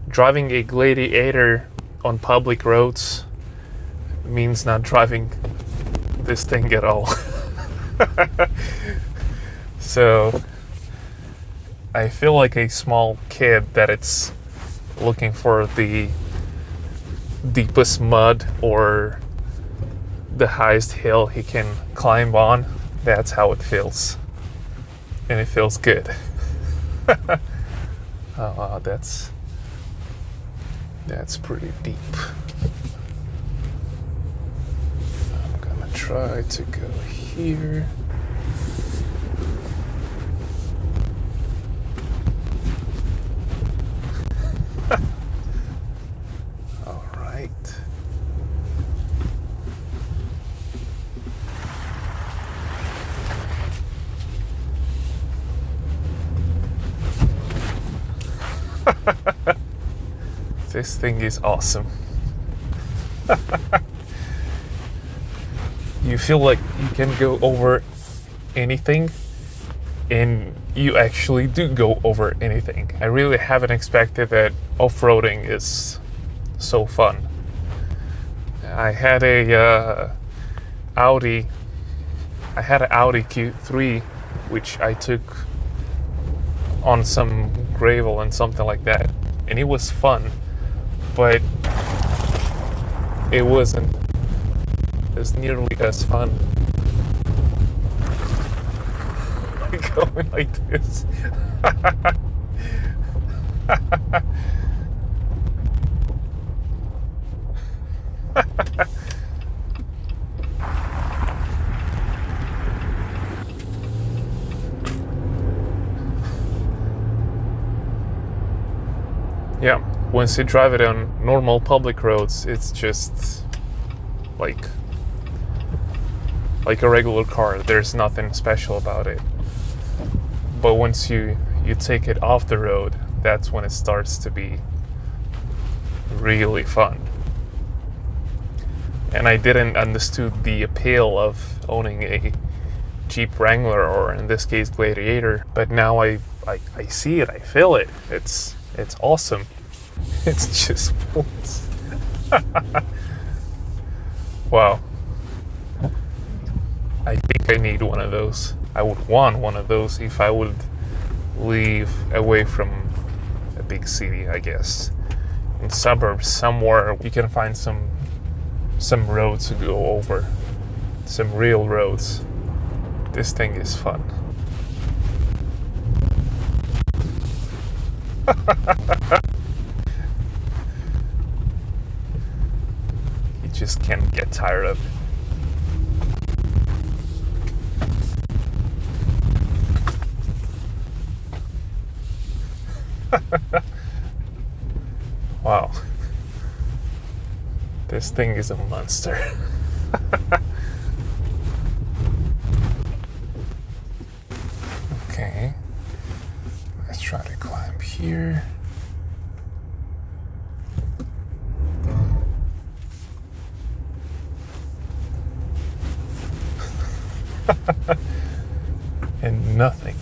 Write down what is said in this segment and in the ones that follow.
Driving a Gladiator on public roads means not driving this thing at all. So I feel like a small kid that it's looking for the deepest mud or the highest hill he can climb on. That's how it feels. And it feels good. Oh, that's pretty deep. I'm gonna try to go here. All right. This thing is awesome. You feel like you can go over anything, and you actually do go over anything. I really haven't expected that off-roading is so fun. I had an Audi Q3, which I took on some gravel and something like that, and it was fun. But it wasn't as nearly as fun going like this. Yeah. Once you drive it on normal public roads, it's just like a regular car. There's nothing special about it. But once you take it off the road, that's when it starts to be really fun. And I didn't understood the appeal of owning a Jeep Wrangler, or in this case Gladiator, but now I see it, I feel it. It's awesome. It's just wow. I think I need one of those. I would want one of those if I would live away from a big city, I guess. In suburbs, somewhere you can find some roads to go over. Some real roads. This thing is fun. You just can't get tired of it. Wow. This thing is a monster. Okay. Let's try to climb here. And nothing.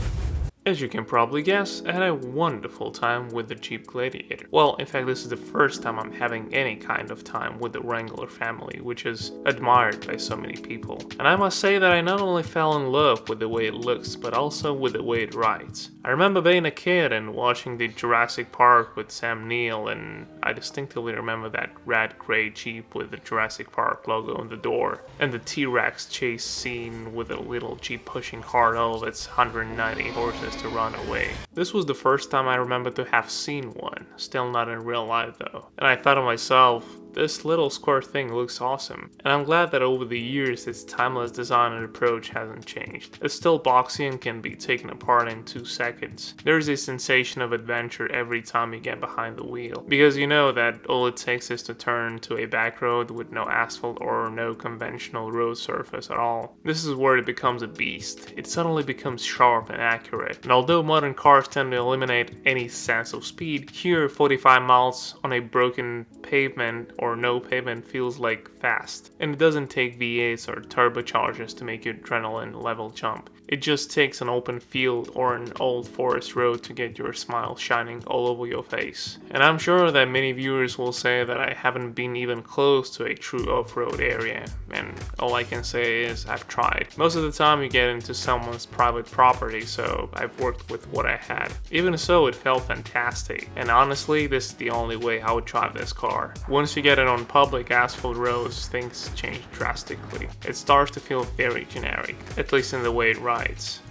As you can probably guess, I had a wonderful time with the Jeep Gladiator. Well, in fact, this is the first time I'm having any kind of time with the Wrangler family, which is admired by so many people. And I must say that I not only fell in love with the way it looks, but also with the way it rides. I remember being a kid and watching the Jurassic Park with Sam Neill, and I distinctly remember that red gray Jeep with the Jurassic Park logo on the door, and the T-Rex chase scene with a little Jeep pushing hard all of its 190 horses to run away. This was the first time I remember to have seen one, still not in real life though. And I thought to myself, This little square thing looks awesome, and I'm glad that over the years its timeless design and approach hasn't changed. It's still boxy and can be taken apart in 2 seconds. There's a sensation of adventure every time you get behind the wheel, because you know that all it takes is to turn to a back road with no asphalt or no conventional road surface at all. This is where it becomes a beast. It suddenly becomes sharp and accurate, and although modern cars tend to eliminate any sense of speed, here 45 miles on a broken pavement or no pavement feels like fast. And it doesn't take V8s or turbochargers to make your adrenaline level jump. It just takes an open field or an old forest road to get your smile shining all over your face. And I'm sure that many viewers will say that I haven't been even close to a true off-road area, and all I can say is I've tried. Most of the time you get into someone's private property, so I've worked with what I had. Even so, it felt fantastic, and honestly this is the only way I would drive this car. Once you get it on public asphalt roads, things change drastically. It starts to feel very generic, at least in the way it rides.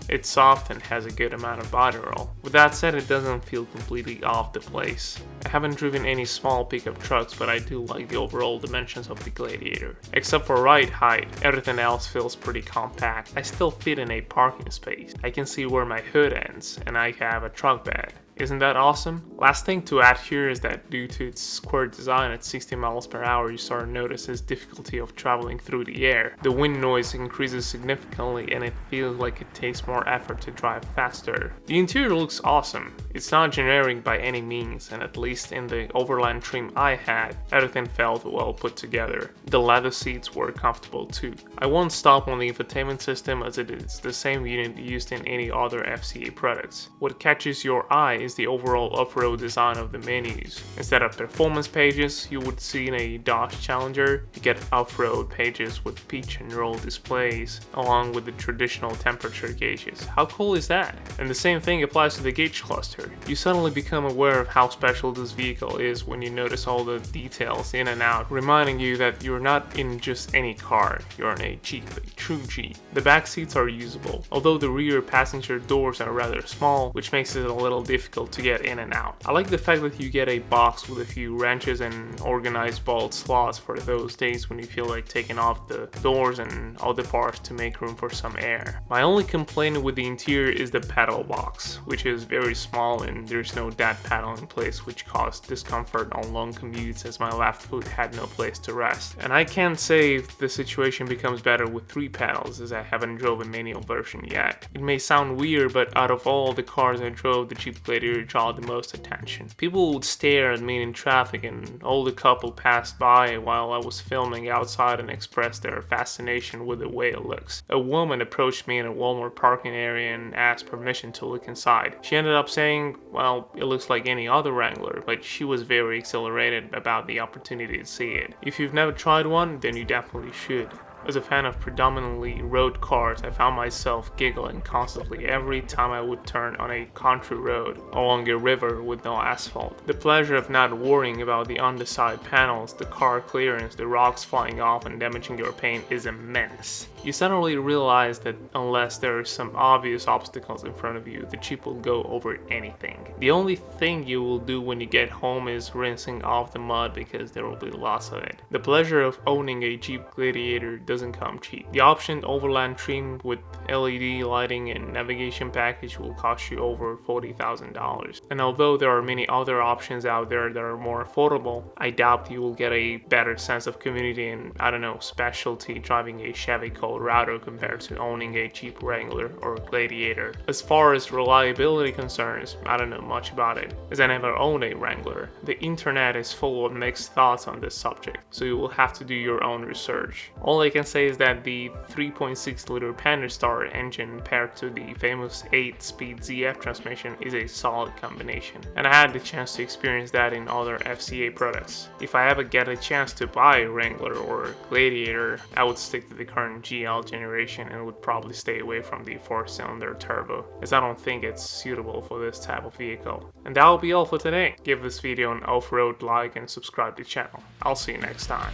It's soft and has a good amount of body roll. With that said, it doesn't feel completely off the place. I haven't driven any small pickup trucks, but I do like the overall dimensions of the Gladiator. Except for ride height, everything else feels pretty compact. I still fit in a parking space. I can see where my hood ends, and I have a truck bed. Isn't that awesome? Last thing to add here is that due to its square design at 60 miles per hour, you start to notice its difficulty of traveling through the air. The wind noise increases significantly and it feels like it takes more effort to drive faster. The interior looks awesome. It's not generic by any means, and at least in the overland trim I had, everything felt well put together. The leather seats were comfortable too. I won't stop on the infotainment system as it is the same unit used in any other FCA products. What catches your eye is the overall off-road design of the menus. Instead of performance pages you would see in a Dodge Challenger, you get off-road pages with pitch and roll displays, along with the traditional temperature gauges. How cool is that? And the same thing applies to the gauge cluster. You suddenly become aware of how special this vehicle is when you notice all the details in and out, reminding you that you're not in just any car, you're in a Jeep, a true Jeep. The back seats are usable, although the rear passenger doors are rather small, which makes it a little difficult to get in and out. I like the fact that you get a box with a few wrenches and organized bolt slots for those days when you feel like taking off the doors and other parts to make room for some air. My only complaint with the interior is the pedal box, which is very small and there's no dad pedal in place, which caused discomfort on long commutes as my left foot had no place to rest. And I can't say if the situation becomes better with 3 pedals, as I haven't drove a manual version yet. It may sound weird, but out of all the cars I drove, the Jeep Gladiator draw the most attention. People would stare at me in traffic, and an older couple passed by while I was filming outside and expressed their fascination with the way it looks. A woman approached me in a Walmart parking area and asked permission to look inside. She ended up saying, well, it looks like any other Wrangler, but she was very exhilarated about the opportunity to see it. If you've never tried one, then you definitely should. As a fan of predominantly road cars, I found myself giggling constantly every time I would turn on a country road along a river with no asphalt. The pleasure of not worrying about the underside panels, the car clearance, the rocks flying off and damaging your paint is immense. You suddenly realize that unless there are some obvious obstacles in front of you, the Jeep will go over anything. The only thing you will do when you get home is rinsing off the mud because there will be lots of it. The pleasure of owning a Jeep Gladiator doesn't come cheap. The optioned overland trim with LED lighting and navigation package will cost you over $40,000. And although there are many other options out there that are more affordable, I doubt you will get a better sense of community and, I don't know, specialty driving a Chevy Colorado compared to owning a Jeep Wrangler or Gladiator. As far as reliability concerns, I don't know much about it, as I never owned a Wrangler. The internet is full of mixed thoughts on this subject, so you will have to do your own research. All I can say is that the 3.6 liter Pentastar engine paired to the famous 8-speed ZF transmission is a solid combination, and I had the chance to experience that in other FCA products. If I ever get a chance to buy a Wrangler or a Gladiator, I would stick to the current GL generation and would probably stay away from the 4-cylinder turbo, as I don't think it's suitable for this type of vehicle. And that will be all for today. Give this video an off-road like and subscribe to the channel. I'll see you next time.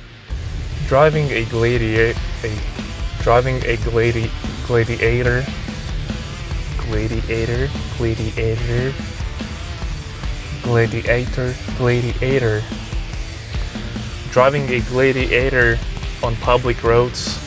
Driving a Gladiator, Gladiator, Driving a Gladiator on public roads